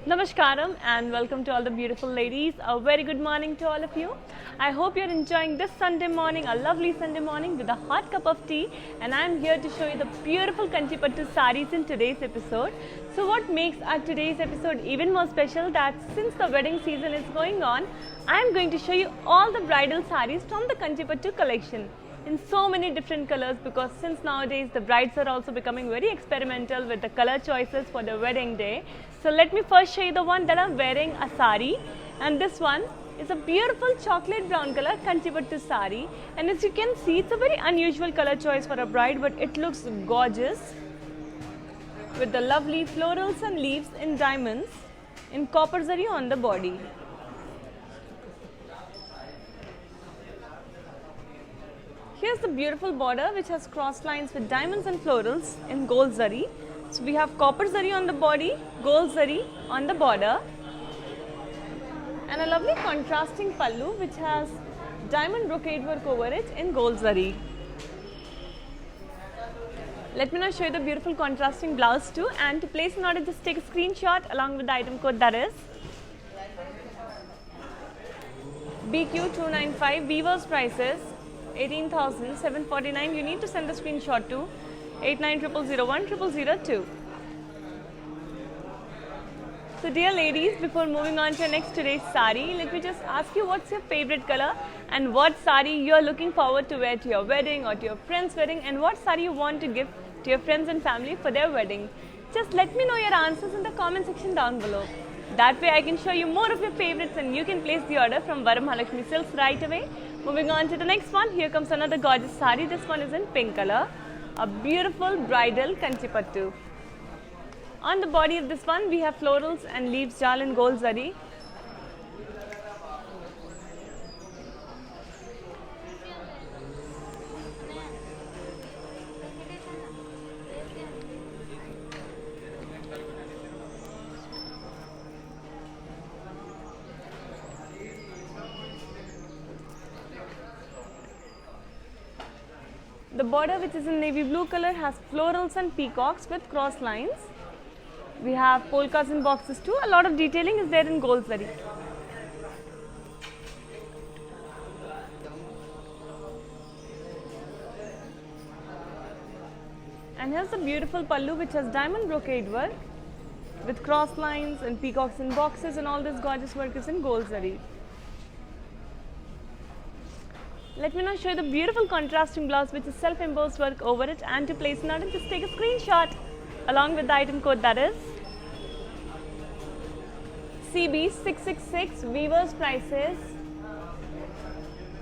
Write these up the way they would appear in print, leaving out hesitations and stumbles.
Namaskaram and welcome to all the beautiful ladies. A very good morning to all of you. I hope you're enjoying this Sunday morning, a lovely Sunday morning with a hot cup of tea, and I'm here to show you the beautiful Kanchipattu sarees in today's episode. So what makes our today's episode even more special that since the wedding season is going on, I'm going to show you all the bridal sarees from the Kanchipattu collection in so many different colors, because since nowadays the brides are also becoming very experimental with the color choices for the wedding day. So let me first show you the one that I'm wearing, a sari, and this one is a beautiful chocolate brown color Kanchipattu sari, and as you can see it's a very unusual color choice for a bride, but it looks gorgeous with the lovely florals and leaves in diamonds in copper zari on the body. Here's the beautiful border which has cross lines with diamonds and florals in gold zari. So we have copper zari on the body, gold zari on the border, and a lovely contrasting pallu which has diamond brocade work over it in gold zari. Let me now show you the beautiful contrasting blouse too, and to place an order just take a screenshot along with the item code, that is BQ295. Weaver's prices 18,749. You need to send the screenshot to 8900010002. So dear ladies, before moving on to your next today's sari, let me just ask you what's your favorite color and what sari you are looking forward to wear to your wedding or to your friend's wedding, and what sari you want to give to your friends and family for their wedding. Just let me know your answers in the comment section down below. That way I can show you more of your favorites and you can place the order from Varamahalakshmi Silks right away. Moving on to the next one, here comes another gorgeous sari. This one is in pink color, a beautiful bridal Kanchipattu. On the body of this one, we have florals and leaves jal in gold zari. The border, which is in navy blue color, has florals and peacocks with cross lines. We have polkas and boxes too. A lot of detailing is there in gold zari. And here's the beautiful pallu which has diamond brocade work with cross lines and peacocks and boxes, and all this gorgeous work is in gold zari. Let me now show you the beautiful contrasting blouse which is self-embossed work over it, and to place an order just take a screenshot along with the item code, that is CB666. Weaver's prices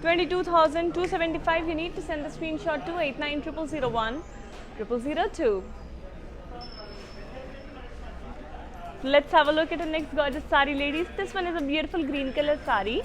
22,275. You need to send the screenshot to 8900010002. Let's have a look at the next gorgeous sari, ladies. This one is a beautiful green color sari.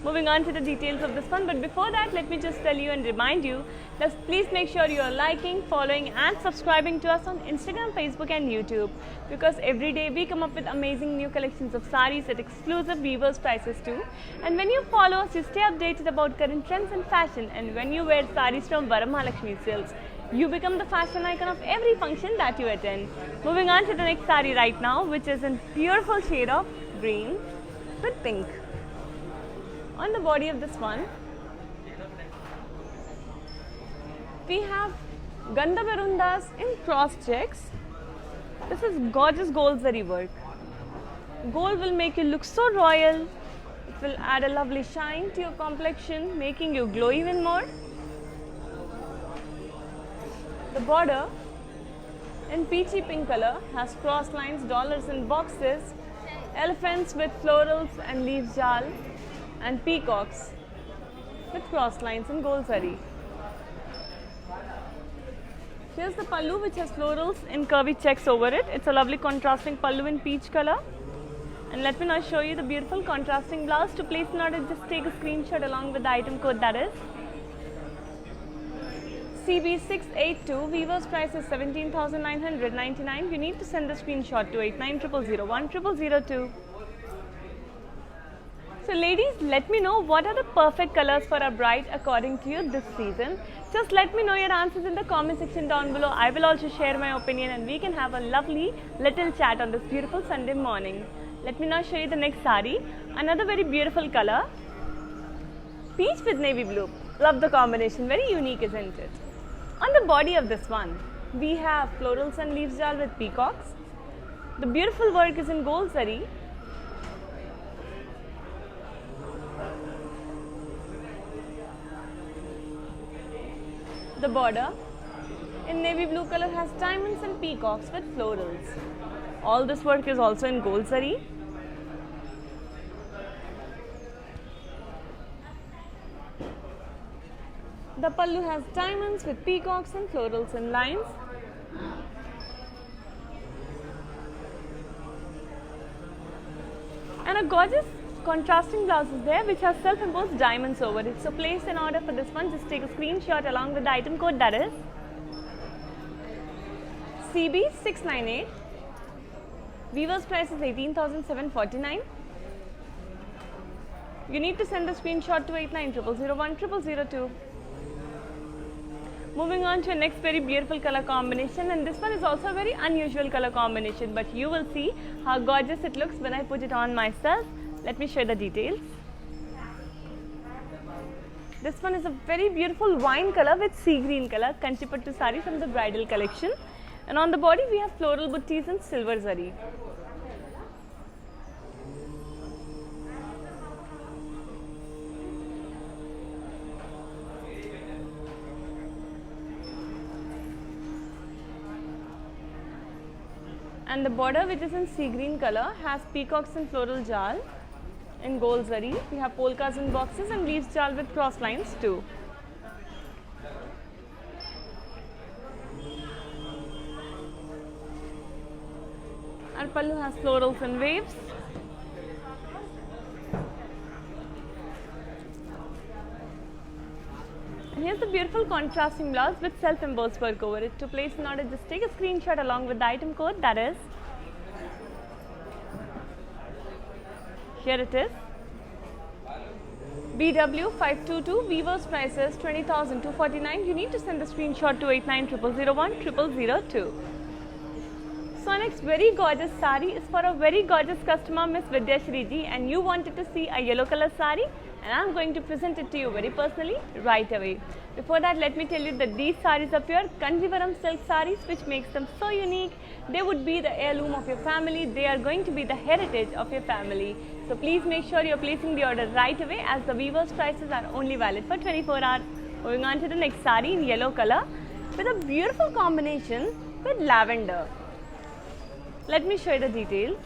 Moving on to the details of this one, but before that let me just tell you and remind you that please make sure you are liking, following and subscribing to us on Instagram, Facebook and YouTube, because every day we come up with amazing new collections of sarees at exclusive Weaver's prices too. And when you follow us, you stay updated about current trends and fashion, and when you wear sarees from Varamahalakshmi Silks, you become the fashion icon of every function that you attend. Moving on to the next saree right now, which is in beautiful shade of green with pink. On the body of this one, we have Gandha Barundas in cross checks. This is gorgeous gold zari work. Gold will make you look so royal. It will add a lovely shine to your complexion, making you glow even more. The border in peachy pink color has cross lines, dollars and boxes, elephants with florals and leaves jal, and peacocks with cross lines in gold zari. Here's the pallu which has florals in curvy checks over it. It's a lovely contrasting pallu in peach color. And let me now show you the beautiful contrasting blouse. To place an order, just take a screenshot along with the item code, that is CB682. Weaver's price is 17,999. You need to send the screenshot to 8900010002. So ladies, let me know what are the perfect colors for a bride according to you this season. Just let me know your answers in the comment section down below. I will also share my opinion and we can have a lovely little chat on this beautiful Sunday morning. Let me now show you the next sari. Another very beautiful color. Peach with navy blue. Love the combination. Very unique, isn't it? On the body of this one, we have florals and leaves jal with peacocks. The beautiful work is in gold zari. The border in navy blue color has diamonds and peacocks with florals. All this work is also in gold zari. The pallu has diamonds with peacocks and florals and lines. And a gorgeous contrasting blouse is there which has self-imposed diamonds over it. So place an order for this one. Just take a screenshot along with the item code, that is CB698. Weaver's price is 18,749. You need to send the screenshot to 8900010002. Moving on to a next very beautiful color combination, and this one is also a very unusual color combination, but you will see how gorgeous it looks when I put it on myself. Let me show you the details. This one is a very beautiful wine color with sea green color, Kanchipattu sari from the bridal collection. And on the body we have floral buttees and silver zari. And the border, which is in sea green color, has peacocks and floral jal in gold zari. We have polkas in boxes and leaves jal with cross lines too. Our pallu has florals and waves. And here's the beautiful contrasting blouse with self-embossed work over it. To place an order, just take a screenshot along with the item code, that is, here it is, BW522. Weaver's price is 20,249. You need to send the screenshot to 8900010002. So our next very gorgeous sari is for a very gorgeous customer, Miss Vidyashri ji, and you wanted to see a yellow color sari, and I am going to present it to you very personally right away. Before that, let me tell you that these saris are pure Kanjivaram silk saris, which makes them so unique. They would be the heirloom of your family. They are going to be the heritage of your family. So please make sure you are placing the order right away, as the weaver's prices are only valid for 24 hours. Moving on to the next sari in yellow color with a beautiful combination with lavender. Let me show you the details.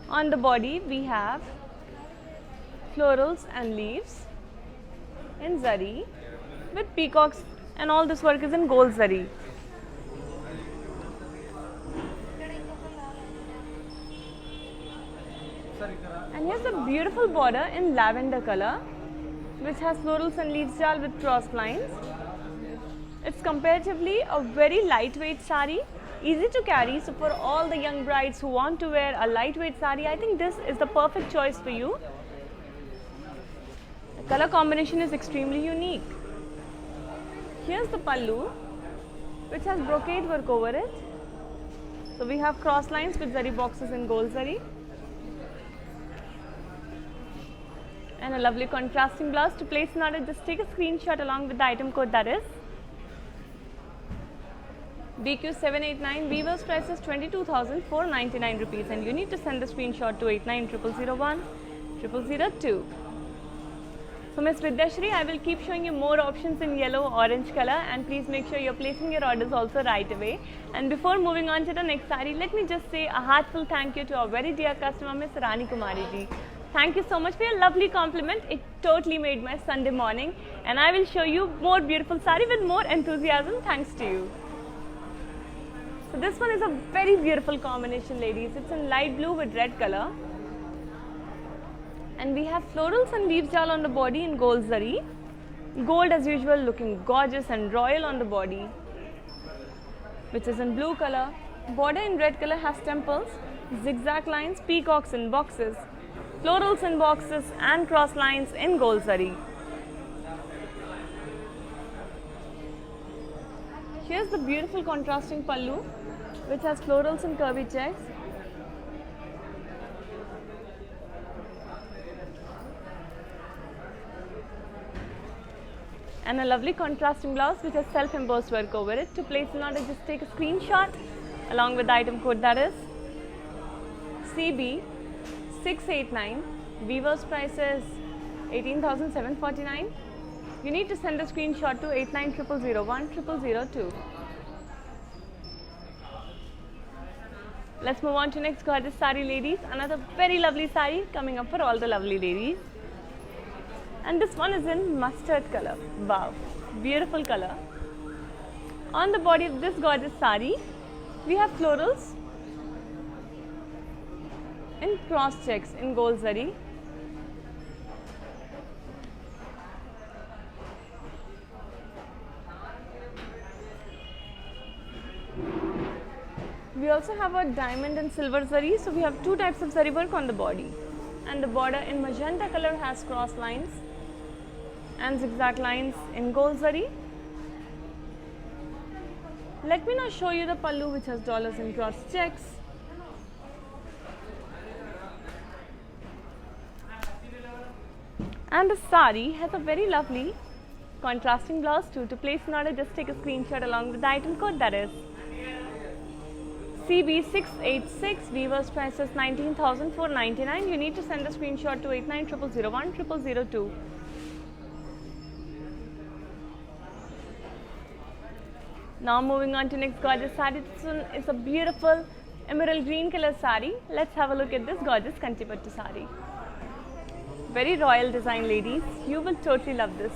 On the body we have florals and leaves in zari with peacocks, and all this work is in gold zari. And here's a beautiful border in lavender color which has florals and leaves jal with cross lines. It's comparatively a very lightweight sari, easy to carry. So for all the young brides who want to wear a lightweight sari, I think this is the perfect choice for you. The color combination is extremely unique. Here's the pallu, which has brocade work over it. So we have cross lines with zari boxes in gold zari. And a lovely contrasting blouse. To place an order, just take a screenshot along with the item code, that is BQ789. Weaver's price is 22,499 rupees, and you need to send the screenshot to 8900010002. So Miss Vidyashri, I will keep showing you more options in yellow, orange color, and please make sure you're placing your orders also right away. And before moving on to the next saree, let me just say a heartfelt thank you to our very dear customer, Miss Rani Kumari ji. Thank you so much for your lovely compliment. It totally made my Sunday morning, and I will show you more beautiful saree with more enthusiasm thanks to you. So this one is a very beautiful combination, ladies. It's in light blue with red color. And we have florals and leaves jal on the body in gold zari. Gold as usual, looking gorgeous and royal on the body, which is in blue color. Border in red color has temples, zigzag lines, peacocks in boxes, florals in boxes and cross lines in gold zari. Here's the beautiful contrasting pallu, which has florals and curvy checks. And a lovely contrasting blouse which has self-embossed work over it. To place an order, just take a screenshot along with the item code, that is CB689. Weaver's price is 18,749. You need to send a screenshot to 8900010002. Let's move on to next gorgeous sari, ladies. Another very lovely sari coming up for all the lovely ladies. And this one is in mustard color. Wow, beautiful color. On the body of this gorgeous sari, we have florals in cross checks in gold zari. We also have a diamond and silver zari, so we have two types of zari work on the body. And the border in magenta color has cross lines and zigzag lines in gold zari. Let me now show you the pallu, which has dollars and cross checks. And the sari has a very lovely contrasting blouse too. To place an order, just take a screenshot along with the item code, that is CB686. Weaver's price is 19,499. You need to send a screenshot to 8900010002. Now moving on to next gorgeous sari. This one is a beautiful emerald green color sari. Let's have a look at this gorgeous Kantipattu sari. Very royal design, ladies. You will totally love this.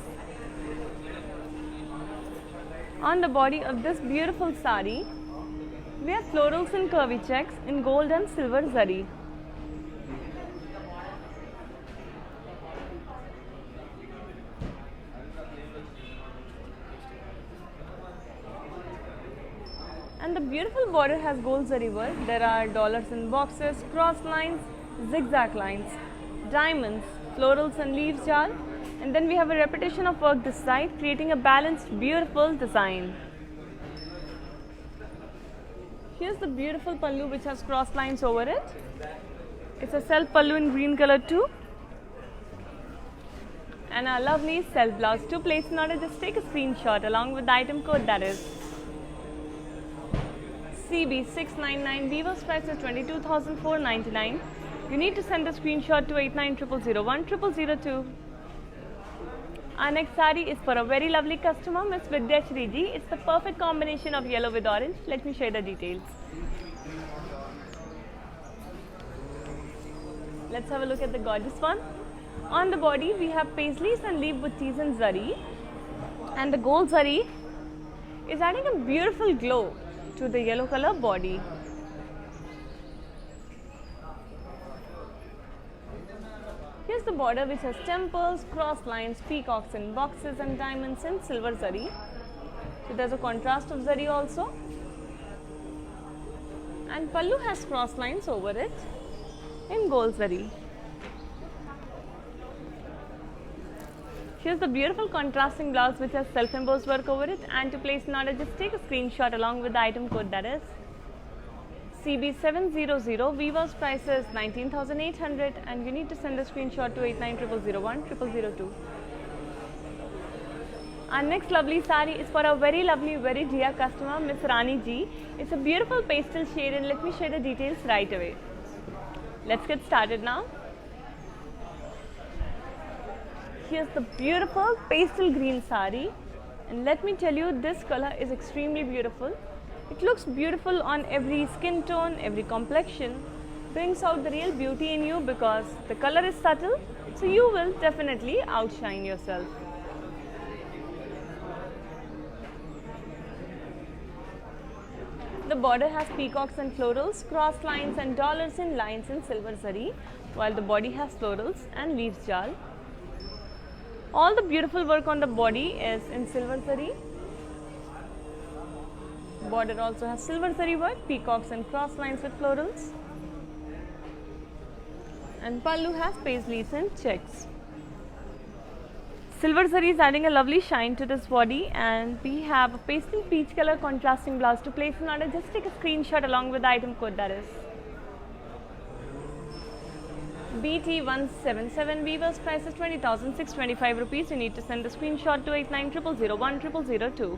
On the body of this beautiful sari, we have florals and curvy checks in gold and silver zari. And the beautiful border has gold zari work. There are dollars in boxes, cross lines, zigzag lines, diamonds, florals and leaves jal. And then we have a repetition of work this side, creating a balanced, beautiful design. Here's the beautiful pallu, which has cross lines over it. It's a self pallu in green color too. And a lovely self blouse. To place an order, just take a screenshot along with the item code, that is CB699. Weaver's price is 22,499. You need to send a screenshot to 8900010002. Our next sari is for a very lovely customer, Miss Vidyashri ji. It's the perfect combination of yellow with orange. Let me share the details. Let's have a look at the gorgeous one. On the body, we have paisleys and leaf buttis in zari. And the gold zari is adding a beautiful glow to the yellow color body. Here's the border, which has temples, cross lines, peacocks in boxes and diamonds in silver zari. So there's a contrast of zari also. And pallu has cross lines over it in gold zari. Here's the beautiful contrasting blouse, which has self-embossed work over it. And to place an order, just take a screenshot along with the item code, that is CB700. Weaver's price is 19,800, and you need to send a screenshot to 8900010002. Our next lovely sari is for a very lovely, very dear customer, Miss Rani ji. It's a beautiful pastel shade, and let me share the details right away. Let's get started now. Here's the beautiful pastel green sari, and let me tell you, this color is extremely beautiful. It looks beautiful on every skin tone, every complexion, brings out the real beauty in you because the color is subtle, so you will definitely outshine yourself. The border has peacocks and florals, cross lines and dollars in lines in silver zari. while the body has florals and leaves jal. All the beautiful work on the body is in silver zari. Border also has silver zari work, peacocks and cross lines with florals. And pallu has paisleys and checks. Silver zari is adding a lovely shine to this body, and we have a pastel peach color contrasting blouse. To place an order, just take a screenshot along with the item code, that is BT177. Weaver's price is 20,625 rupees. You need to send the screenshot to 8900010002.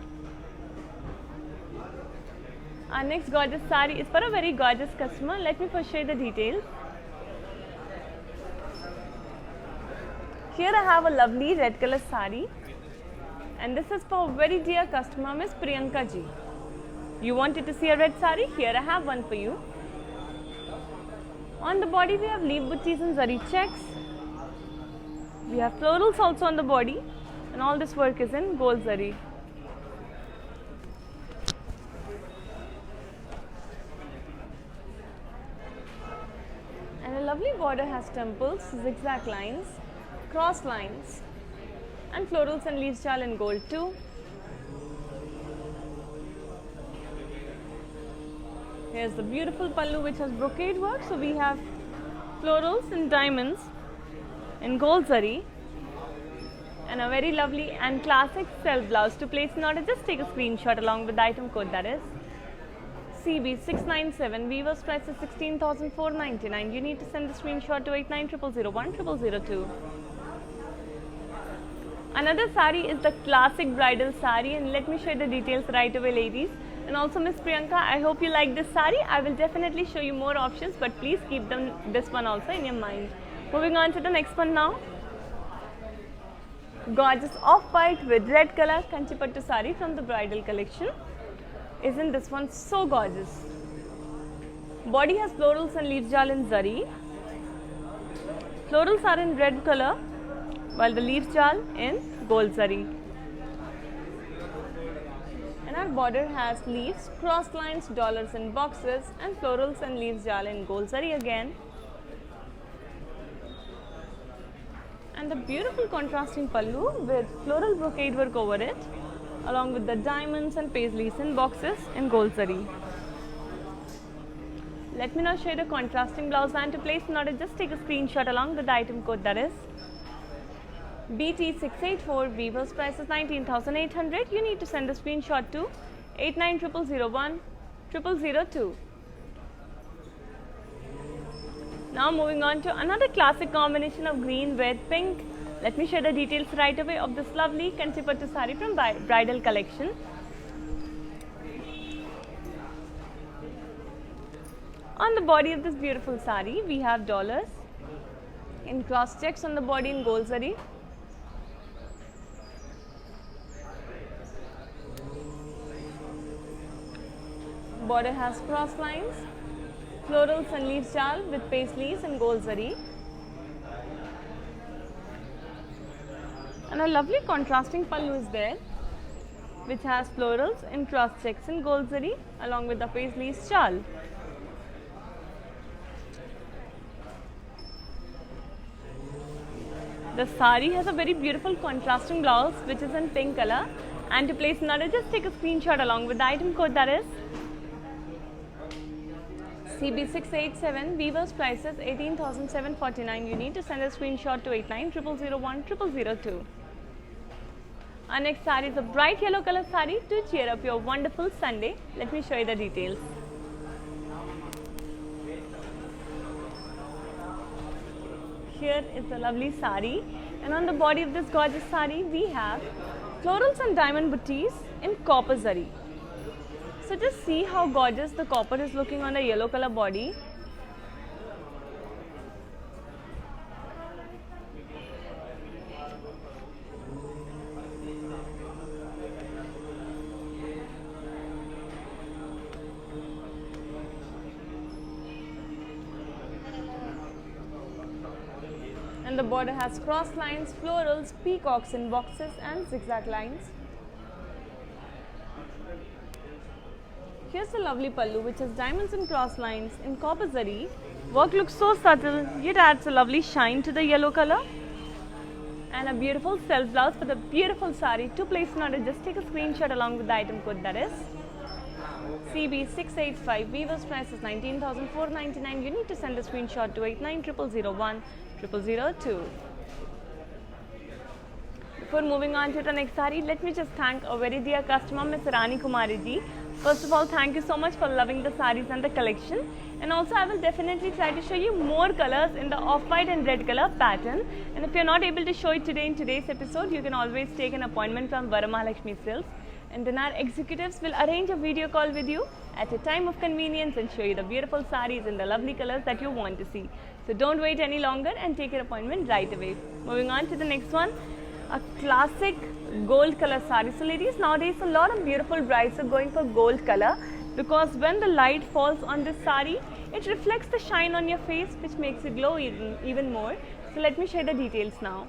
Our next gorgeous sari is for a very gorgeous customer. Let me first show you the details. Here I have a lovely red color sari, and this is for a very dear customer, Miss Priyanka ji. You wanted to see a red sari? Here I have one for you. On the body we have leaf buttis and zari checks. We have florals also on the body, and all this work is in gold zari. And a lovely border has temples, zigzag lines, cross lines, and florals and leaves jal in gold too. Here's the beautiful pallu which has brocade work. So we have florals and diamonds in gold zari, and a very lovely and classic self blouse. To place an order, just take a screenshot along with the item code, that is CB697. Weaver's price is 16,499. You need to send the screenshot to 8900010002. Another sari is the classic bridal sari, and let me show you the details right away, ladies. And also Miss Priyanka, I hope you like this sari. I will definitely show you more options, but please keep this one also in your mind. Moving on to the next one now. Gorgeous off-white with red color Kanchipattu sari from the bridal collection. Isn't this one so gorgeous? Body has florals and leaves jal in zari. Florals are in red color, while the leaves jal in gold zari. And our border has leaves, cross lines, dollars and boxes, and florals and leaves jal in gold zari again. And the beautiful contrasting pallu with floral brocade work over it, along with the diamonds and paisleys and boxes in gold zari. Let me now show you the contrasting blouse, and to place an order, just take a screenshot along with the item code, that is BT684. Weaver's price is 19,800. You need to send the screenshot to 8900010002. Now moving on to another classic combination of green with pink. Let me share the details right away of this lovely Kanchipattu sari from bridal collection. On the body of this beautiful sari, we have dollars in cross checks on the body in gold zari. Border has cross lines, florals and leaves jal with paisleys and gold zari. And a lovely contrasting pallu is there, which has florals in cross checks in gold zari along with the paisleys jal. The sari has a very beautiful contrasting blouse which is in pink color, and to place an order, just take a screenshot along with the item code, that is CB687. Weaver's price is 18,749. You need to send a screenshot to 8900010002. Our next sari is a bright yellow color sari to cheer up your wonderful Sunday. Let me show you the details. Here is the lovely sari, and on the body of this gorgeous sari we have florals and diamond buttis in copper zari. So just see how gorgeous the copper is looking on the yellow color body. And the border has cross lines, florals, peacocks in boxes and zigzag lines. Here's the lovely pallu which has diamonds and cross lines in copper zari. Work looks so subtle, yet adds a lovely shine to the yellow color. And a beautiful self blouse for the beautiful sari. To place an order, just take a screenshot along with the item code, that is CB685. Weaver's price is 19,499. You need to send a screenshot to 890001 0002. Before moving on to the next sari, let me just thank a very dear customer, Ms. Rani Kumari ji. First of all, thank you so much for loving the saris and the collection. And also, I will definitely try to show you more colors in the off-white and red color pattern. And if you're not able to show it today in today's episode, you can always take an appointment from Varamahalakshmi Silks. And then our executives will arrange a video call with you at a time of convenience and show you the beautiful saris in the lovely colors that you want to see. So don't wait any longer and take your appointment right away. Moving on to the next one. A classic gold color sari. So ladies, nowadays a lot of beautiful brides are going for gold color because when the light falls on this sari, it reflects the shine on your face, which makes it glow even more. So let me share the details now.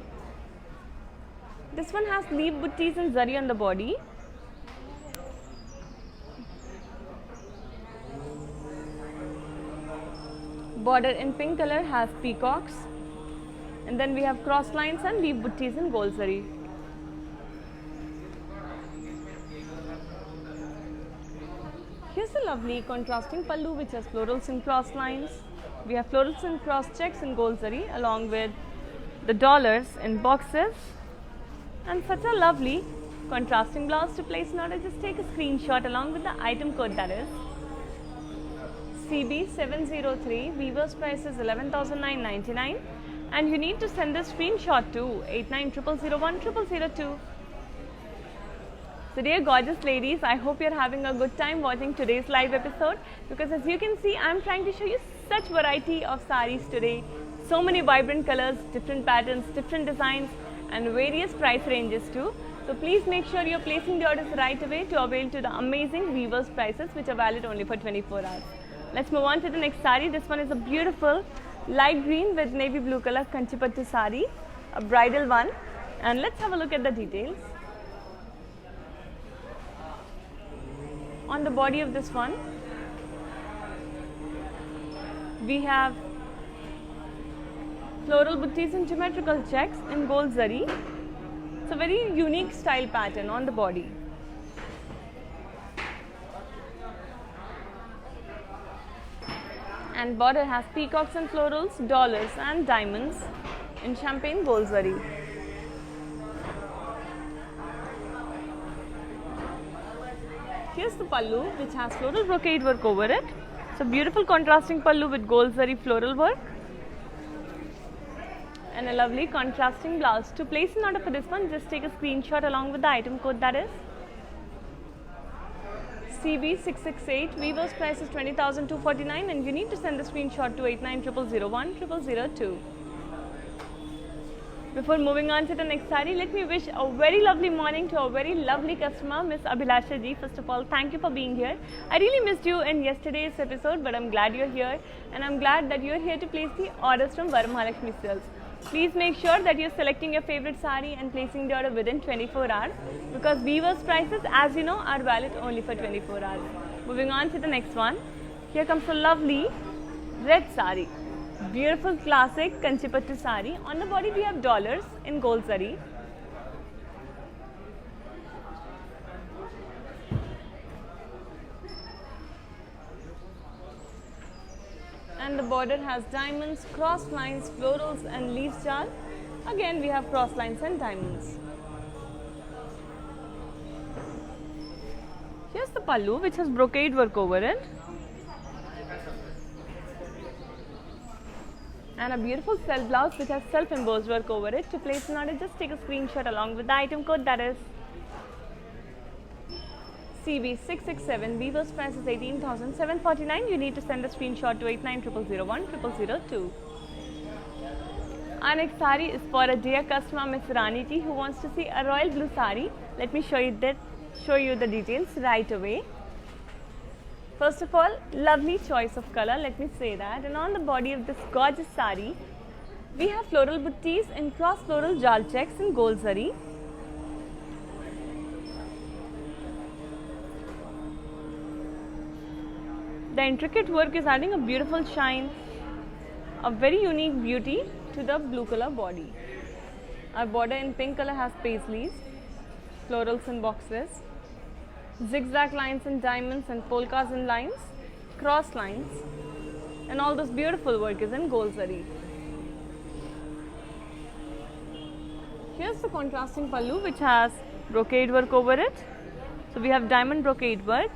This one has leaf buttis and zari on the body. Border in pink color has peacocks. And then we have cross lines and leaf buttis in gold zari. Here's a lovely contrasting pallu which has florals and cross lines. We have florals and cross checks in gold zari along with the dollars in boxes. And such a lovely contrasting blouse. To place an order, just take a screenshot along with the item code, that is CB703. Weaver's price is 11,999. And you need to send a screenshot to 890001 0002. So dear gorgeous ladies, I hope you're having a good time watching today's live episode, because as you can see, I'm trying to show you such variety of saris today. So many vibrant colors, different patterns, different designs and various price ranges too. So please make sure you're placing the orders right away to avail to the amazing Weaver's prices which are valid only for 24 hours. Let's move on to the next sari. This one is a beautiful light green with navy blue color Kanchipattu sari, a bridal one, and let's have a look at the details. On the body of this one, we have floral buttis and geometrical checks in gold zari. It's a very unique style pattern on the body. And border has peacocks and florals, dollars and diamonds in champagne gold zari. Here's the pallu which has floral brocade work over it. It's a beautiful contrasting pallu with gold zari floral work. And a lovely contrasting blouse. To place an order for this one, just take a screenshot along with the item code, that is CB668. Weaver's price is 20,249 and you need to send the screenshot to 890001 0002. Before moving on to the next sari, let me wish a very lovely morning to a very lovely customer, Miss Abhilasha ji. First of all, thank you for being here. I really missed you in yesterday's episode, but I'm glad you're here, and I'm glad that you're here to place the orders from Varamahalakshmi Silks. Please make sure that you're selecting your favorite sari and placing the order within 24 hours, because Weaver's prices, as you know, are valid only for 24 hours. Moving on to the next one. Here comes a lovely red sari. Beautiful classic Kanchipattu sari. On the body we have dollars in gold zari. And the border has diamonds, cross lines, florals and leaf jal. Again we have cross lines and diamonds. Here's the pallu which has brocade work over it. And a beautiful self blouse which has self embossed work over it. To place an order, just take a screenshot along with the item code, that is CB667. Weaver's price is 18,749. You need to send a screenshot to 890001 0002. Our next sari is for a dear customer, Miss Rani ji, who wants to see a royal blue sari. Let me show you the details right away. First of all, lovely choice of color, let me say that. And on the body of this gorgeous sari, we have floral buttis and cross floral jal checks in gold zari. The intricate work is adding a beautiful shine, a very unique beauty to the blue color body. Our border in pink color has paisleys, florals and boxes, zigzag lines and diamonds and polkas and lines, cross lines, and all this beautiful work is in gold zari. Here's the contrasting pallu which has brocade work over it. So we have diamond brocade work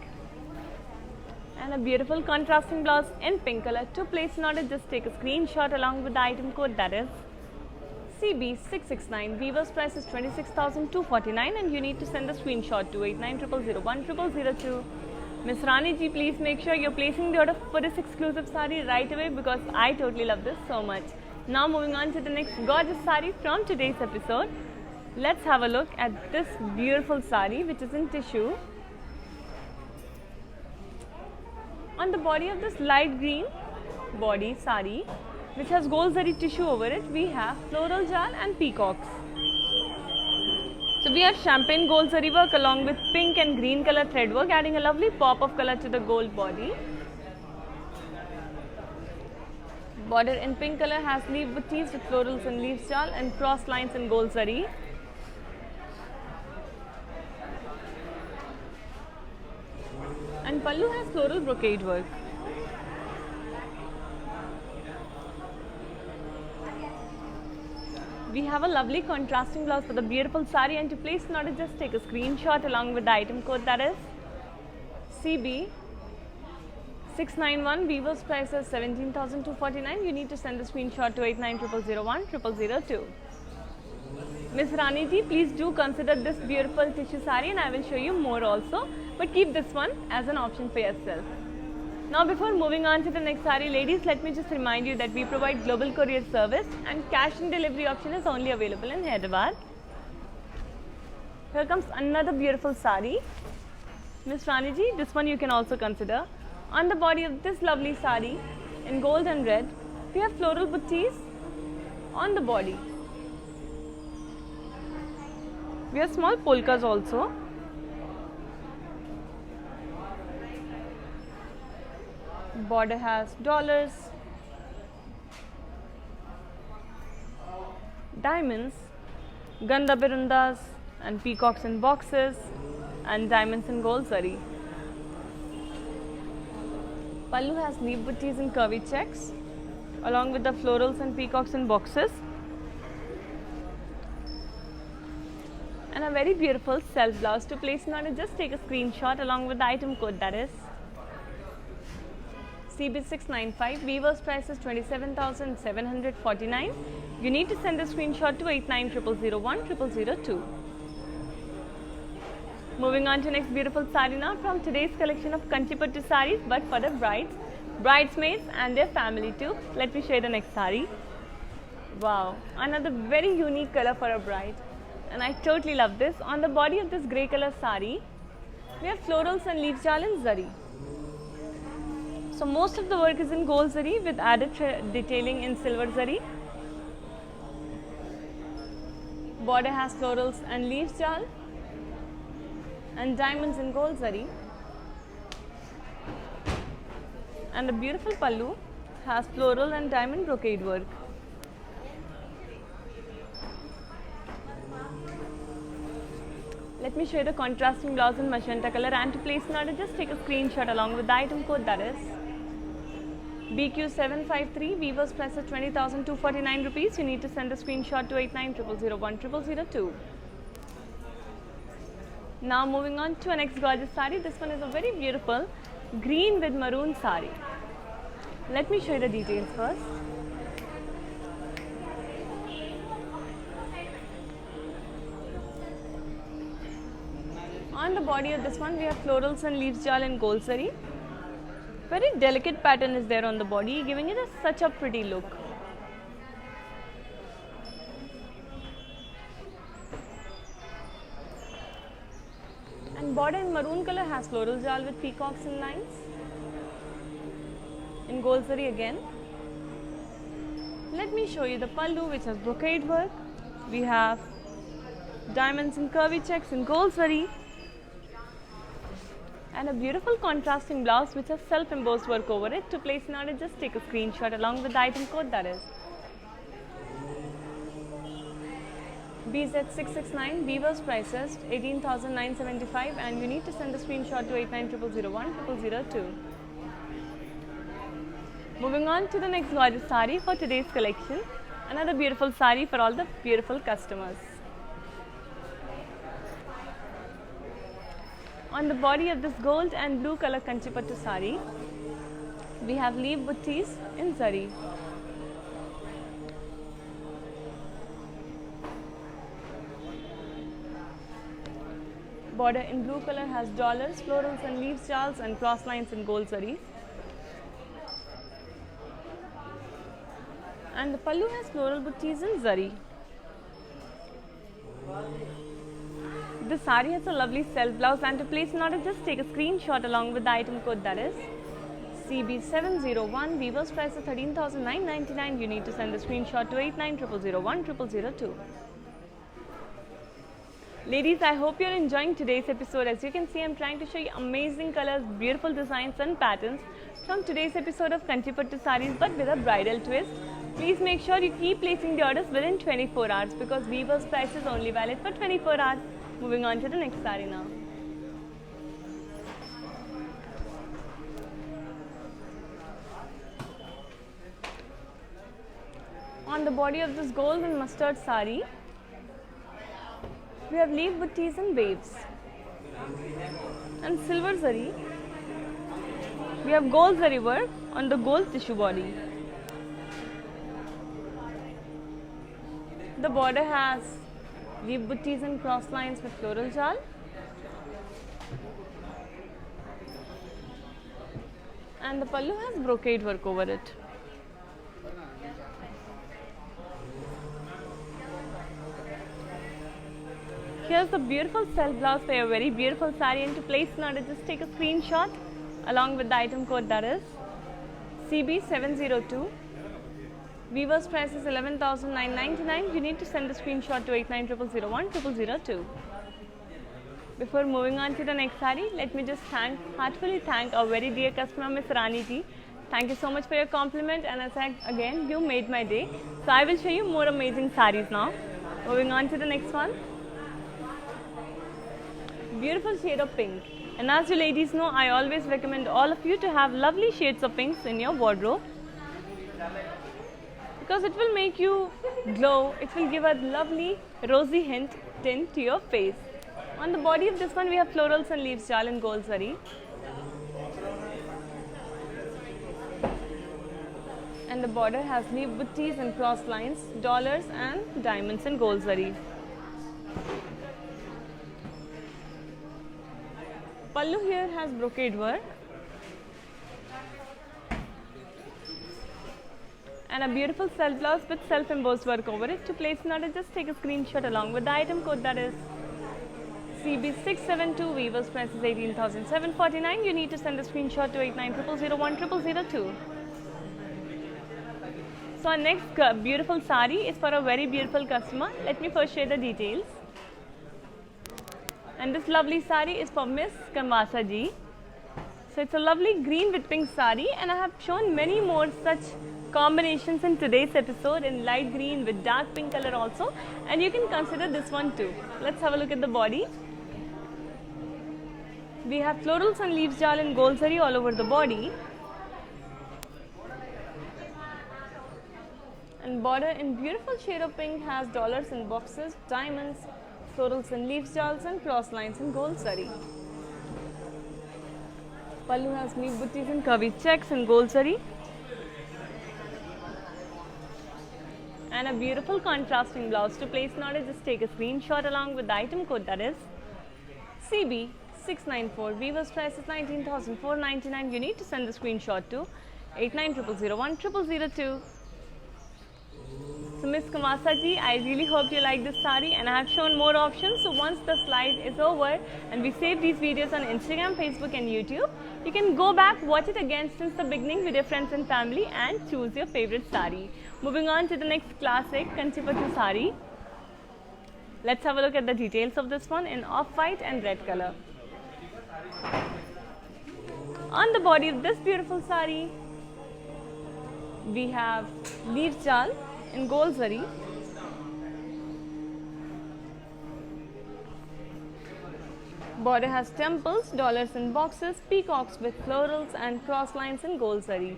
and a beautiful contrasting blouse in pink color. To place an order, just take a screenshot along with the item code, that is CB669. Weaver's price is 26,249 and you need to send the screenshot to 8900010002. Miss Rani ji, please make sure you're placing the order for this exclusive sari right away because I totally love this so much. Now moving on to the next gorgeous sari from today's episode. Let's have a look at this beautiful sari which is in tissue. On the body of this light green body sari which has gold zari tissue over it, we have floral jal and peacocks. So we have champagne gold zari work along with pink and green color thread work, adding a lovely pop of color to the gold body. Border in pink color has leaf booties with florals and leaf jal and cross lines in gold zari. And pallu has floral brocade work. We have a lovely contrasting blouse for the beautiful sari, and to place an order, just take a screenshot along with the item code, that is CB691. Weaver's price is 17,249. You need to send the screenshot to 8900010002. Miss Rani ji, please do consider this beautiful tissue sari and I will show you more also, but keep this one as an option for yourself. Now before moving on to the next sari, ladies, let me just remind you that we provide global courier service and cash and delivery option is only available in Hyderabad. Here comes another beautiful sari. Miss Rani ji, this one you can also consider. On the body of this lovely sari in gold and red, we have floral booties on the body. We have small polkas also. Border has dollars, diamonds, ganda birundas and peacocks in boxes and diamonds in gold zari. Pallu has leaf booties and curvy checks along with the florals and peacocks in boxes. And a very beautiful self blouse. To place an order, just take a screenshot along with the item code, that is CB695. Weaver's price is 27,749. You need to send a screenshot to 8900010002. Moving on to next beautiful sari now from today's collection of Kanchipattu saris, but for the brides, bridesmaids and their family too. Let me show you the next sari. Wow, another very unique color for a bride. And I totally love this. On the body of this grey color sari, we have florals and leaf jal in zari. So most of the work is in gold zari with added detailing in silver zari. Border has florals and leaf jal and diamonds in gold zari. And the beautiful pallu has floral and diamond brocade work. Let me show you the contrasting blouse in magenta color, and to place an order, just take a screenshot along with the item code, that is BQ753. Weaver's price is 20,249 rupees. You need to send a screenshot to 8900010002. Now moving on to our next gorgeous sari. This one is a very beautiful green with maroon sari. Let me show you the details first. On the body of this one, we have florals and leaves jal in gold zari. Very delicate pattern is there on the body, giving it such a pretty look. And border in maroon color has floral jal with peacocks and lines. In gold zari again. Let me show you the pallu, which has brocade work. We have diamonds and curvy checks in gold zari. And a beautiful contrasting blouse which has self-embossed work over it. To place an order, just take a screenshot along with the item code, that is BZ669, Weaver's prices 18,975, and you need to send a screenshot to 8900010002. Moving on to the next gorgeous sari for today's collection. Another beautiful sari for all the beautiful customers. On the body of this gold and blue color Kanchipattu sari, we have leaf buttis in zari. Border in blue color has dollars, florals and leaves jars and cross lines in gold zari. And the pallu has floral buttis in zari. This sari has a lovely self blouse, and to place an order, just take a screenshot along with the item code, that is CB701. Weaver's price is 13,999. You need to send the screenshot to 8900010002. Ladies, I hope you're enjoying today's episode. As you can see, I'm trying to show you amazing colors, beautiful designs and patterns from today's episode of Kanchipattu sarees, but with a bridal twist. Please make sure you keep placing the orders within 24 hours because Weaver's price is only valid for 24 hours. Moving on to the next saree now. On the body of this gold and mustard saree, we have leaf buttis and waves. And silver zari, we have gold zari work on the gold tissue body. The border has leaf buttis and cross lines with floral jal. And the pallu has brocade work over it. Here's the beautiful self blouse for your very beautiful saree, and to place an order, just take a screenshot along with the item code, that is CB702. Weaver's price is 11,999. You need to send the screenshot to 8900010002. Before moving on to the next saree, let me just heartfully thank our very dear customer, Miss Rani ji. Thank you so much for your compliment, and as again, you made my day. So I will show you more amazing sarees now. Moving on to the next one. Beautiful shade of pink. And as you ladies know, I always recommend all of you to have lovely shades of pinks in your wardrobe, because it will make you glow. It will give a lovely rosy tint to your face. On the body of this one, we have florals and leaves jal in gold zari. And the border has leaf buttis and cross lines, dollars and diamonds in gold zari. Pallu here has brocade work. And a beautiful self blouse with self-embossed work over it. To place an order, just take a screenshot along with the item code, that is CB672. Weaver's price is 18,749. You need to send a screenshot to 8900010002. So our next beautiful sari is for a very beautiful customer. Let me first share the details. And this lovely sari is for Miss Kanwasa ji. So it's a lovely green with pink sari, and I have shown many more such combinations in today's episode in light green with dark pink color also, and you can consider this one too. Let's have a look at the body. We have florals and leaves jal in gold zari all over the body, and border in beautiful shade of pink has dollars in boxes, diamonds, florals and leaves jals and cross lines in gold zari. Pallu has leaf buttis and curvy checks in gold zari. And a beautiful contrasting blouse. To place an order, just take a screenshot along with the item code, that is CB694. Weaver's price is 19,499. You need to send the screenshot to 8900010002. So Miss Kanwasa ji, I really hope you like this sari, and I have shown more options. So once the slide is over and we save these videos on Instagram, Facebook and YouTube, you can go back, watch it again since the beginning with your friends and family, and choose your favorite sari. Moving on to the next classic, Kanchipattu sari. Let's have a look at the details of this one in off-white and red color. On the body of this beautiful sari, we have leaf jal in gold zari. Border has temples, dollars in boxes, peacocks with florals and cross lines in gold zari.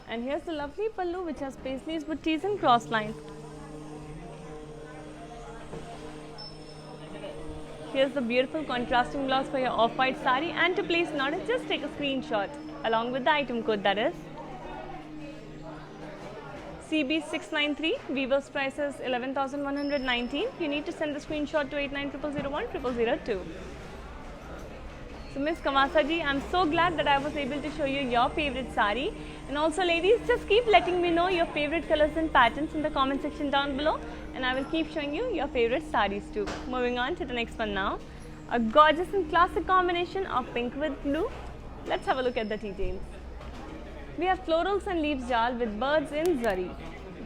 And here's the lovely pallu which has paisleys, buttees and cross lines. Here's the beautiful contrasting blouse for your off-white sari, and to place an order, just take a screenshot along with the item code, that is CB693. Weaver's price is 11,119. You need to send the screenshot to 8900010002. So Miss Kamasa ji, I'm so glad that I was able to show you your favorite sari. And also ladies, just keep letting me know your favorite colors and patterns in the comment section down below, and I will keep showing you your favorite saris too. Moving on to the next one now. A gorgeous and classic combination of pink with blue. Let's have a look at the details. We have florals and leaves jal with birds in zari.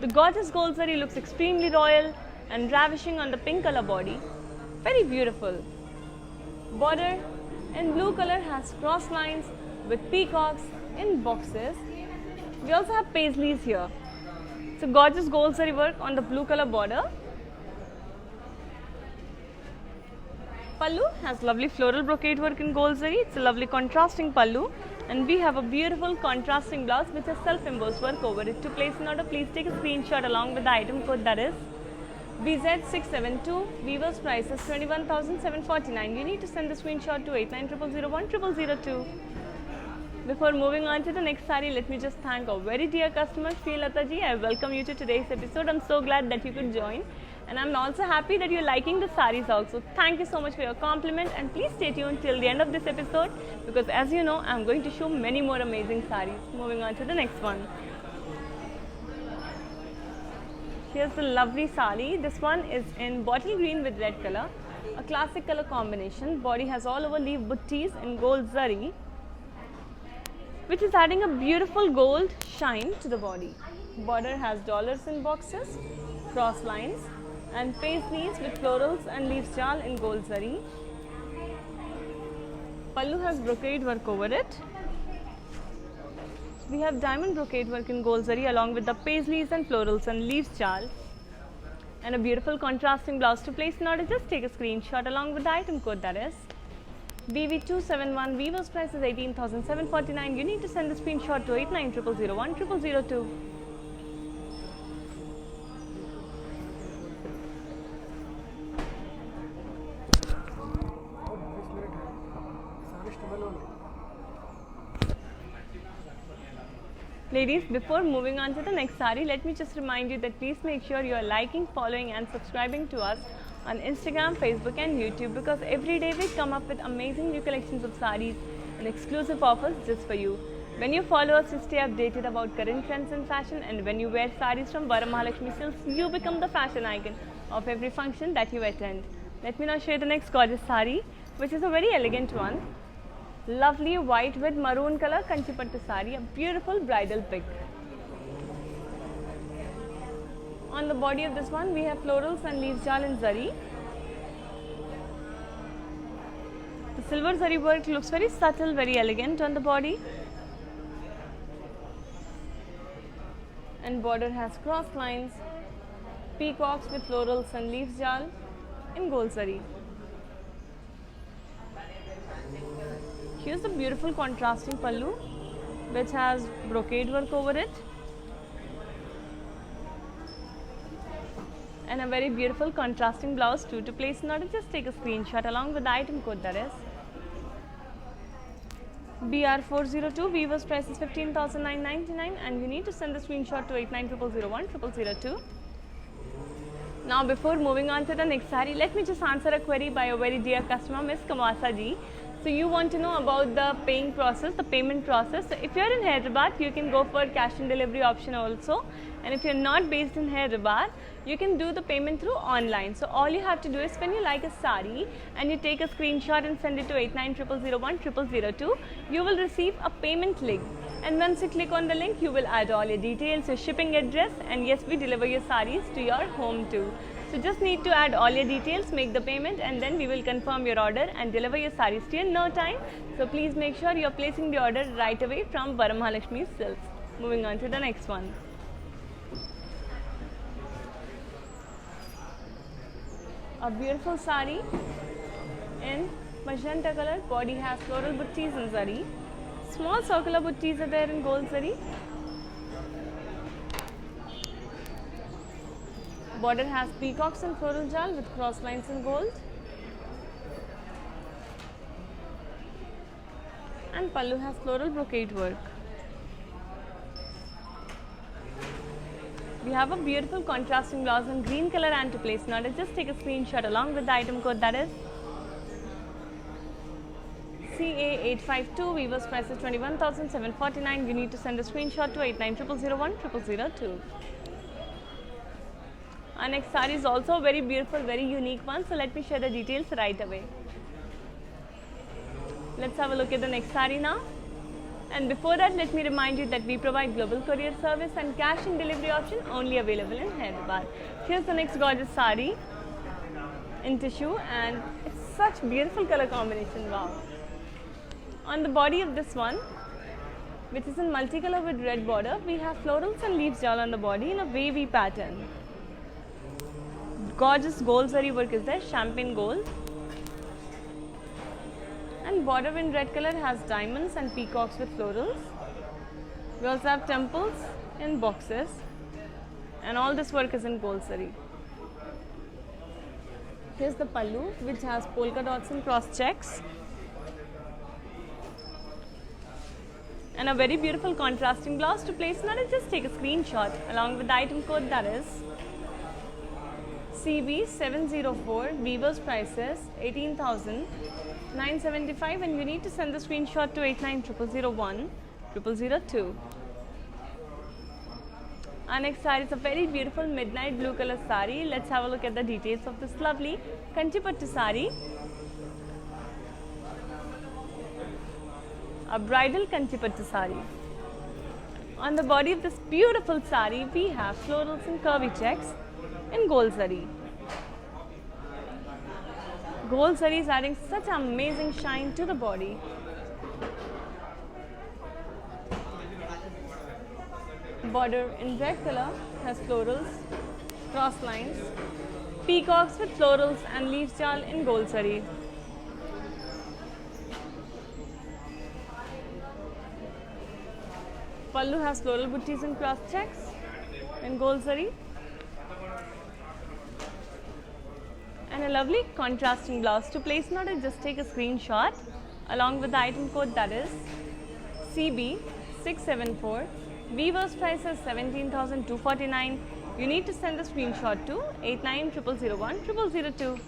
The gorgeous gold zari looks extremely royal and ravishing on the pink color body. Very beautiful. Border in blue color has cross lines with peacocks in boxes. We also have paisleys here. So gorgeous gold zari work on the blue color border. Pallu has lovely floral brocade work in gold zari. It's a lovely contrasting pallu. And we have a beautiful contrasting blouse which has self-embossed work over it. To place an order, please take a screenshot along with the item code, that is BZ672. Weaver's price is 21,749. You need to send the screenshot to 8900010002. Before moving on to the next sari, let me just thank our very dear customer, Sri Lata ji. I welcome you to today's episode. I'm so glad that you could join. And I'm also happy that you're liking the saris also. Thank you so much for your compliment, and please stay tuned till the end of this episode, because as you know, I'm going to show many more amazing saris. Moving on to the next one. Here's the lovely sari. This one is in bottle green with red color. A classic color combination. Body has all over leaf buttees in gold zari, which is adding a beautiful gold shine to the body. Border has dollars in boxes, cross lines, and paisleys with florals and leaves jal in gold zari. Pallu has brocade work over it. We have diamond brocade work in gold zari along with the paisleys and florals and leaves jal. And a beautiful contrasting blouse. To place an order, just take a screenshot along with the item code, that is BV271. Weaver's price is 18,749. You need to send the screenshot to 8900010002. Ladies, before moving on to the next sari, let me just remind you that please make sure you are liking, following and subscribing to us on Instagram, Facebook and YouTube, because every day we come up with amazing new collections of saris and exclusive offers just for you. When you follow us, you stay updated about current trends in fashion, and when you wear saris from Varamahalakshmi Silks, you become the fashion icon of every function that you attend. Let me now show you the next gorgeous sari, which is a very elegant one. Lovely white with maroon color Kanchipattu sari, a beautiful bridal pick. On the body of this one, we have florals and leaves jal in zari. The silver zari work looks very subtle, very elegant on the body. And border has cross lines, peacocks with florals and leaves jal in gold zari. Here's the beautiful contrasting pallu, which has brocade work over it, and a very beautiful contrasting blouse too. To place an order, just take a screenshot along with the item code, that is BR402. Weaver's price is 15,999, and you need to send the screenshot to 8900010002. Now, before moving on to the next sari, let me just answer a query by a very dear customer, Miss Kamasa ji. So you want to know about the paying process, the payment process. So if you are in Hyderabad, you can go for cash and delivery option also. And if you are not based in Hyderabad, you can do the payment through online. So all you have to do is, when you like a sari and you take a screenshot and send it to 8900010002, you will receive a payment link. And once you click on the link, you will add all your details, your shipping address, and yes, we deliver your saris to your home too. So just need to add all your details, make the payment, and then we will confirm your order and deliver your sarees to you in no time. So please make sure you are placing the order right away from Varamahalakshmi Silks. Moving on to the next one. A beautiful saree in magenta color. Body has floral buttis in zari. Small circular buttis are there in gold zari. Border has peacocks and floral jal with cross lines in gold. And pallu has floral brocade work. We have a beautiful contrasting blouse in green color, and to place an order, just take a screenshot along with the item code, that is CA852. Weaver's price is 21,749. You need to send a screenshot to 8900010002. Our next saree is also a very beautiful, very unique one. So let me share the details right away. Let's have a look at the next saree now. And before that, let me remind you that we provide global courier service and cash and delivery option only available in Hyderabad. Here's the next gorgeous saree in tissue, and it's such beautiful color combination. Wow. On the body of this one, which is in multicolor with red border, we have florals and leaves jal on the body in a wavy pattern. Gorgeous gold zari work is there, champagne gold. And border in red color has diamonds and peacocks with florals. We also have temples in boxes, and all this work is in gold zari. Here's the pallu, which has polka dots and cross checks. And a very beautiful contrasting blouse. To place an order, just take a screenshot along with the item code, that is CB704. Weaver's price is 18,975, and you need to send the screenshot to 8900010002. Our next saree is a very beautiful midnight blue color saree. Let's have a look at the details of this lovely Kanchipattu saree. A bridal Kanchipattu saree. On the body of this beautiful saree, we have florals and curvy checks in gold zari. Gold zari is adding such amazing shine to the body. Border in red color has florals, cross lines, peacocks with florals and leaves jal in gold zari. Pallu has floral buttis and cross checks in gold zari. And a lovely contrasting blouse. To place an order, just take a screenshot along with the item code, that is CB674. Weaver's price is 17,249. You need to send the screenshot to 8900010002.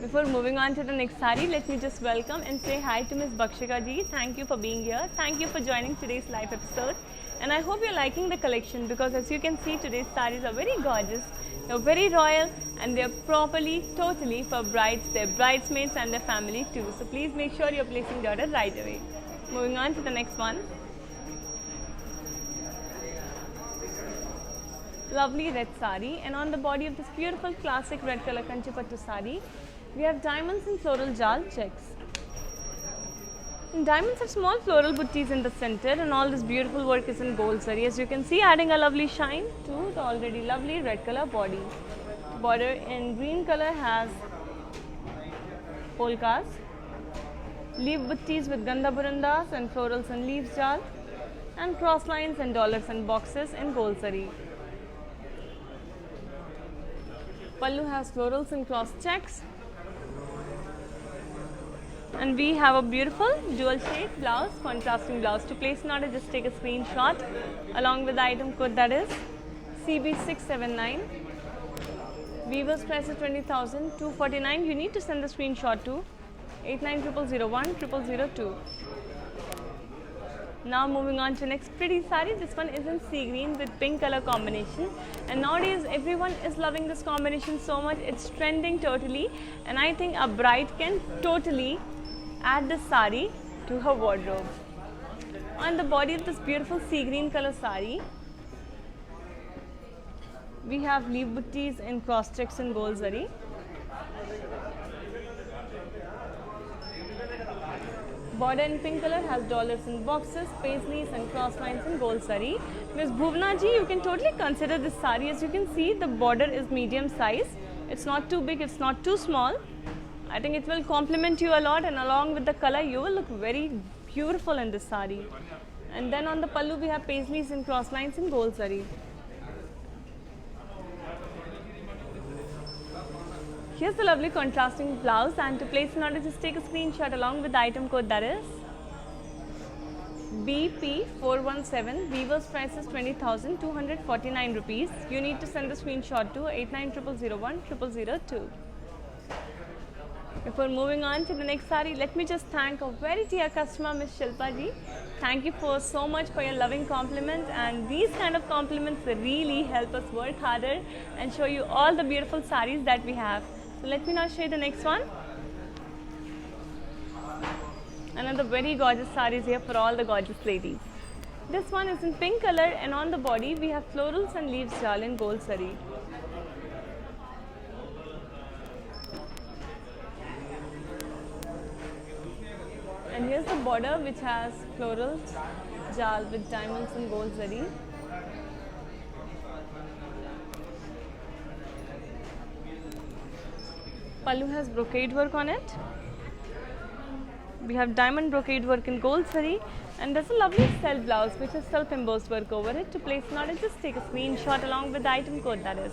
Before moving on to the next saree, let me just welcome and say hi to Ms. Bakshika ji. Thank you for being here. Thank you for joining today's live episode. And I hope you're liking the collection, because as you can see, today's sarees are very gorgeous. They're very royal, and they're properly, totally for brides, their bridesmaids and their family too. So please make sure you're placing the order right away. Moving on to the next one. Lovely red saree, and on the body of this beautiful classic red color Kanchipattu saree, we have diamonds and floral jal checks. And diamonds have small floral buttis in the center, and all this beautiful work is in gold zari, as you can see, adding a lovely shine to the already lovely red color body. Border in green color has polkas, leaf buttis with ganda burandas and florals and leaves jal, and cross lines and dollars and boxes in gold zari. Pallu has florals and cross checks. And we have a beautiful dual shade blouse, contrasting blouse. To place an order, just take a screenshot along with the item code, that is CB679. Weaver's price is 20,249. You need to send the screenshot to 8900010002. Now moving on to next pretty saree. This one is in sea green with pink color combination, and nowadays everyone is loving this combination so much. It's trending totally, and I think a bride can totally add this saree to her wardrobe. On the body of this beautiful sea green color saree, We have leaf buttees in cross checks and gold zari. Border in pink color has dollars in boxes, paisleys and cross lines in gold zari. Miss Bhuvna ji, you can totally consider this sari. As you can see, the border is medium size. It's not too big, it's not too small. I think it will complement you a lot, and along with the color, you will look very beautiful in this sari. And then on the pallu, we have paisleys and cross lines in gold zari. Here's the lovely contrasting blouse, and to place an order, just take a screenshot along with the item code, that is BP417. Weaver's price is 20,249 rupees. You need to send the screenshot to 8900010002. Before moving on to the next sari, let me just thank a very dear customer, Miss Shilpa ji. Thank you for so much for your loving compliments, and these kind of compliments really help us work harder and show you all the beautiful saris that we have. So let me now show you the next one. Another very gorgeous saris here for all the gorgeous ladies. This one is in pink color, and on the body we have florals and leaves jal in gold sari. And here's the border, which has florals, jal with diamonds and gold zari. Pallu has brocade work on it. We have diamond brocade work in gold zari, and there's a lovely self blouse which has self embossed work over it. To place an order, just take a screenshot along with the item code, that is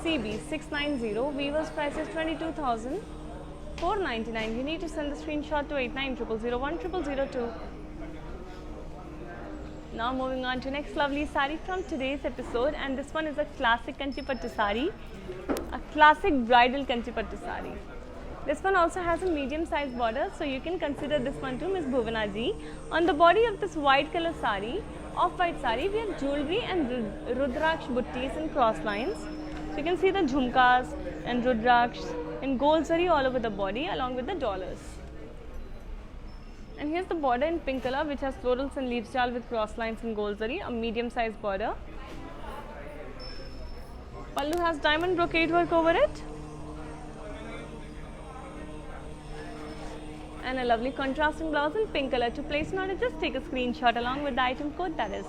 CB690. Weaver's price is 22,499. You need to send the screenshot to 8900010002. Now moving on to next lovely sari from today's episode, and this one is a classic Kanchipattu sari, a classic bridal Kanchipattu sari. This one also has a medium sized border, so you can consider this one too, Miss Bhuvana ji. On the body of this white color sari, off-white sari, we have jewelry and rudraksh buttis and cross lines. So you can see the jhumkas and rudraksh in gold zari all over the body along with the dollars. And here's the border in pink color, which has florals and leaves jal with cross lines in gold zari, a medium sized border. Pallu has diamond brocade work over it. And a lovely contrasting blouse in pink color. To place an order, just take a screenshot along with the item code, that is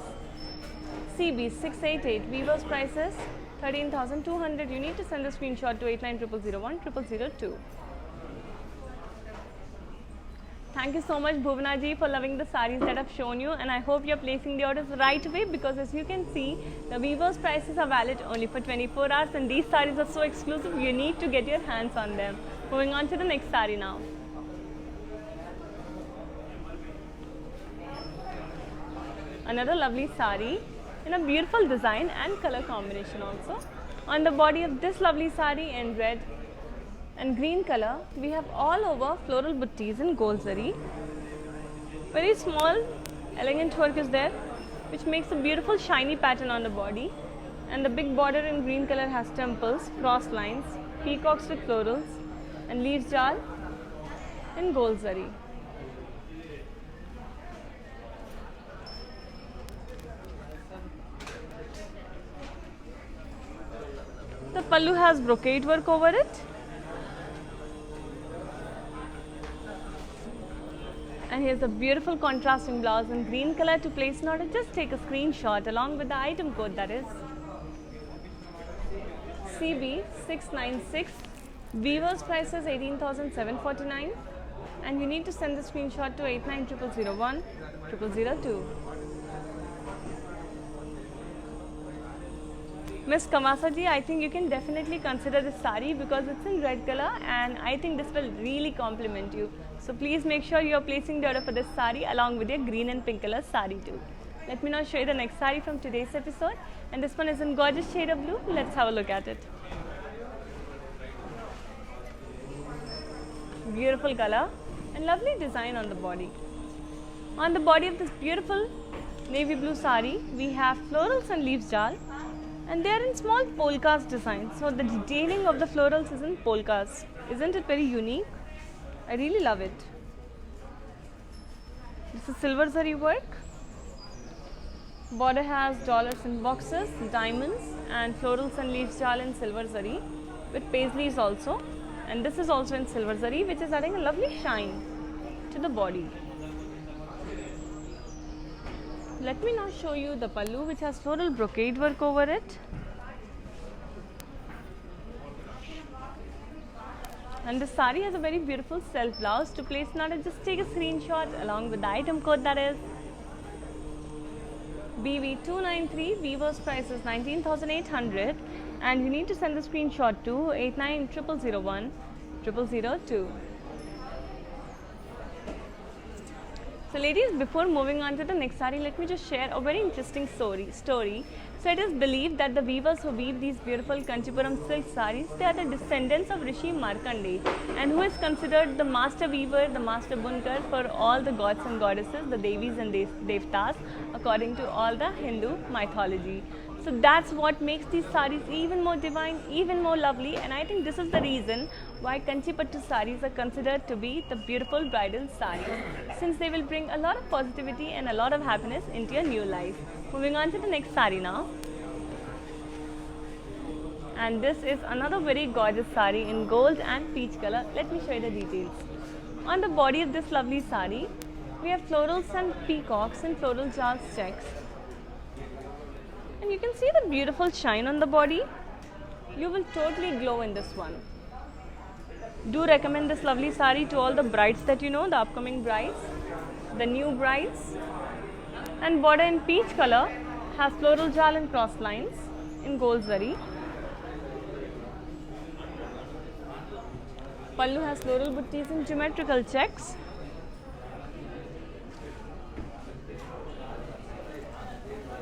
CB688. Weaver's price is 13,200. You need to send the screenshot to 8900010002. Thank you so much, Bhuvana ji, for loving the saris that I've shown you, and I hope you're placing the orders right away, because as you can see, the Weaver's prices are valid only for 24 hours, and these saris are so exclusive, you need to get your hands on them. Moving on to the next sari now. Another lovely sari in a beautiful design and color combination also. On the body of this lovely sari in red and green color, we have all over floral buttis in gold zari. Very small, elegant work is there, which makes a beautiful shiny pattern on the body. And the big border in green color has temples, cross lines, peacocks with florals, and leaves jal in gold zari. The pallu has brocade work over it. And here's a beautiful contrasting blouse in green color. To place an order, just take a screenshot along with the item code, that is CB696. Weaver's price is 18,749, and you need to send the screenshot to 8900010002. Miss Kamasa ji, I think you can definitely consider this sari because it's in red color, and I think this will really complement you. So please make sure you are placing the order for this sari along with your green and pink color sari too. Let me now show you the next sari from today's episode, and this one is in gorgeous shade of blue. Let's have a look at it. Beautiful color and lovely design on the body. On the body of this beautiful navy blue sari, we have florals and leaves jal, and they are in small polkas design. So the detailing of the florals is in polkas. Isn't it very unique? I really love it. This is silver zari work. Border has dollars in boxes, diamonds, and florals and leaves jal in silver zari with paisleys also. And this is also in silver zari, which is adding a lovely shine to the body. Let me now show you the pallu, which has floral brocade work over it. And the sari has a very beautiful self blouse. To place an order, just take a screenshot along with the item code, that is BV293. Weaver's price is 19,800, and you need to send the screenshot to 8900010002. So ladies, before moving on to the next sari, let me just share a very interesting story. So it is believed that the weavers who weave these beautiful Kanchipuram silk saris, they are the descendants of Rishi Markandeya, and who is considered the master weaver, the master bunkar for all the gods and goddesses, the Devis and Devtas, according to all the Hindu mythology. So that's what makes these saris even more divine, even more lovely, and I think this is the reason why Kanchipattu saris are considered to be the beautiful bridal saris, since they will bring a lot of positivity and a lot of happiness into your new life. Moving on to the next sari now. And this is another very gorgeous sari in gold and peach color. Let me show you the details. On the body of this lovely sari, we have florals and peacocks and floral jars checks. And you can see the beautiful shine on the body. You will totally glow in this one. Do recommend this lovely sari to all the brides that you know, the upcoming brides, the new brides. And border in peach color has floral jal and cross lines in gold zari. Pallu has floral buttis in geometrical checks.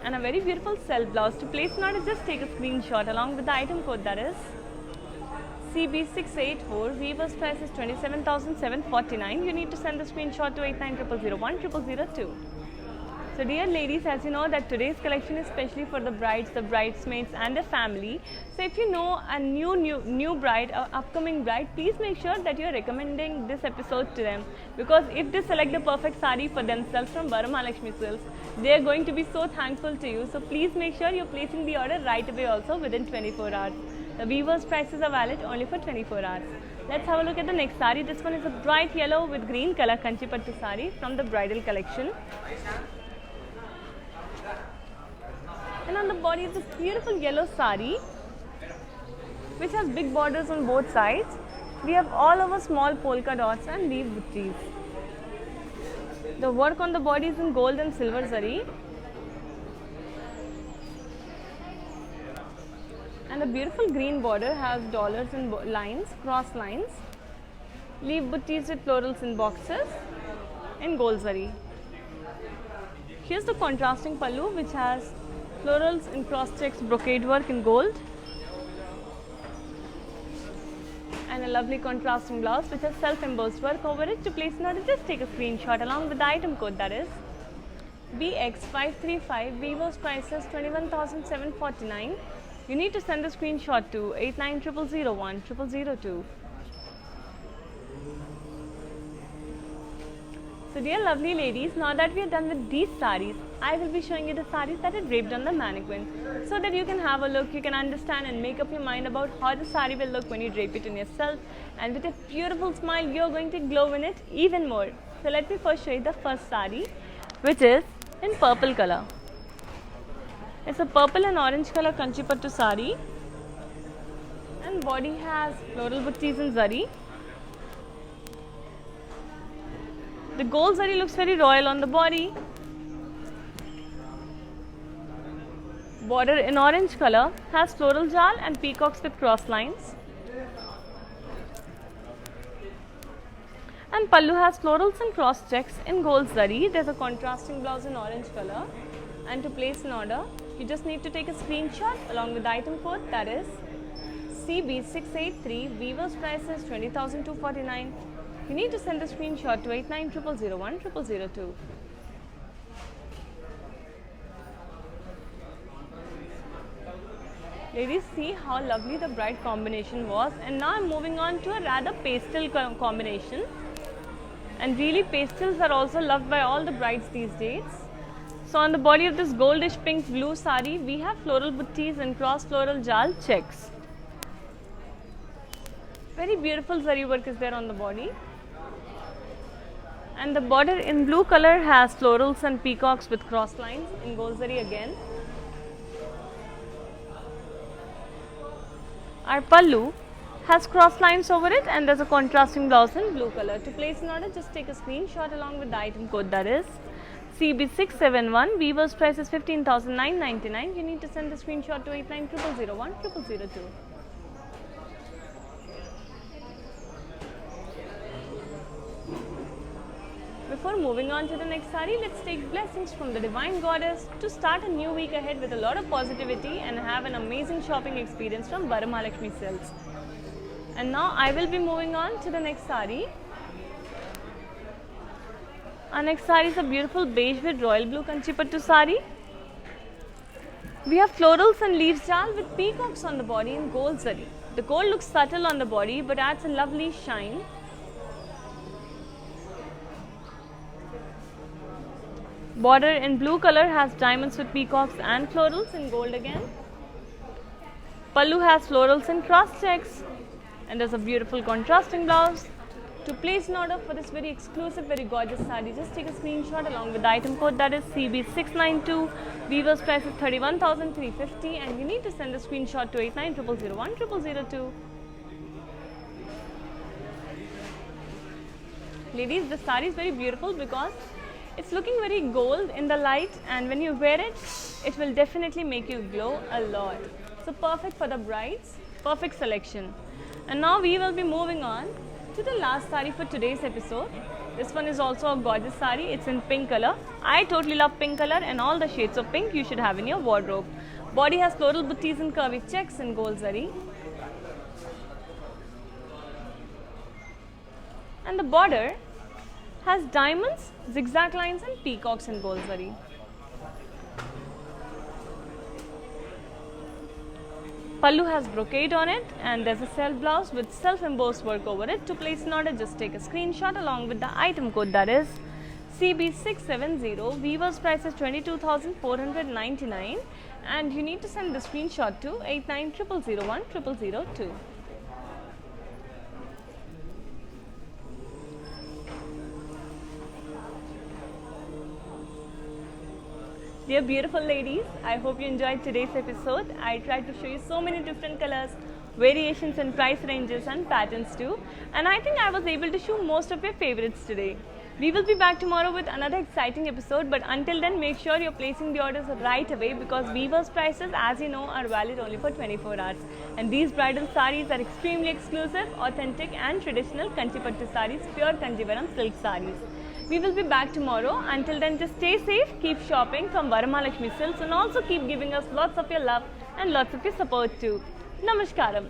And a very beautiful self blouse. To place an order, just take a screenshot along with the item code, that is CB684. Weaver's price is 27,749. You need to send the screenshot to 8900010002. So dear ladies, as you know that today's collection is especially for the brides, the bridesmaids and their family. So if you know a new bride, upcoming bride, please make sure that you are recommending this episode to them, because if they select the perfect sari for themselves from Varamahalakshmi Silks, they are going to be so thankful to you. So please make sure you're placing the order right away, also within 24 hours. The weaver's prices are valid only for 24 hours. Let's have a look at the next sari. This one is a bright yellow with green color Kanchipattu sari from the bridal collection. And on the body of this beautiful yellow sari, which has big borders on both sides, we have all over small polka dots and leaf buttis. The work on the body is in gold and silver zari. And the beautiful green border has dollars in lines, cross lines, leaf buttis with florals in boxes in gold zari. Here's the contrasting pallu, which has florals in cross checks brocade work in gold, and a lovely contrasting blouse which has self-embossed work over it. To place an order, just take a screenshot along with the item code, that is BX535. Weaver's price is 21,749. You need to send the screenshot to 8900010002. So dear lovely ladies, now that we are done with these saris, I will be showing you the saris that are draped on the mannequin, so that you can have a look, you can understand and make up your mind about how the sari will look when you drape it on yourself, and with a beautiful smile you are going to glow in it even more. So let me first show you the first sari, which is in purple color. It's a purple and orange color Kanchipattu sari, and body has floral buttis in zari. The gold zari looks very royal on the body. Border in orange color has floral jal and peacocks with cross lines. And pallu has florals and cross checks in gold zari. There's a contrasting blouse in orange color. And to place an order, you just need to take a screenshot along with the item code, that is CB683. Weaver's price is 20,249. You need to send the screenshot to 8900010002. Ladies, see how lovely the bright combination was. And now I'm moving on to a rather pastel combination. And really, pastels are also loved by all the brides these days. So on the body of this goldish pink blue sari, we have floral buttees and cross floral jal checks. Very beautiful zari work is there on the body. And the border in blue color has florals and peacocks with cross lines in gold zari again. Our pallu has cross lines over it and there's a contrasting blouse in blue color. To place an order, just take a screenshot along with the item code, that is CB671. Weaver's price is 15,999. You need to send the screenshot to 8900010002. Before moving on to the next sari, let's take blessings from the Divine Goddess to start a new week ahead with a lot of positivity and have an amazing shopping experience from Varamahalakshmi Silks. And now I will be moving on to the next sari. Our next sari is a beautiful beige with royal blue Kanchipattu sari. We have florals and leaves jal with peacocks on the body in gold zari. The gold looks subtle on the body but adds a lovely shine. Border in blue color has diamonds with peacocks and florals in gold again. Pallu has florals and cross checks and there's a beautiful contrasting blouse. To place an order for this very exclusive, very gorgeous saree, just take a screenshot along with the item code, that is CB692. Weaver's price is 31,350 and you need to send the screenshot to 8900010002. Ladies, this saree is very beautiful because it's looking very gold in the light, and when you wear it, it will definitely make you glow a lot. So perfect for the brides, perfect selection. And now we will be moving on to the last sari for today's episode. This one is also a gorgeous sari. It's in pink color. I totally love pink color, and all the shades of pink you should have in your wardrobe. Body has floral buttees and curvy checks in gold zari. And the border has diamonds, zigzag lines and peacocks in gold zari. Pallu has brocade on it and there's a self blouse with self-embossed work over it. To place an order, just take a screenshot along with the item code, that is CB670. Weaver's price is 22,499 and you need to send the screenshot to 8900010002. Dear beautiful ladies, I hope you enjoyed today's episode. I tried to show you so many different colors, variations and price ranges and patterns too. And I think I was able to show most of your favorites today. We will be back tomorrow with another exciting episode, but until then make sure you're placing the orders right away because Weaver's prices, as you know, are valid only for 24 hours. And these bridal sarees are extremely exclusive, authentic and traditional Kanchipattu sarees, pure Kanjivaram silk sarees. We will be back tomorrow. Until then, just stay safe, keep shopping from Varamahalakshmi Silks and also keep giving us lots of your love and lots of your support too. Namaskaram.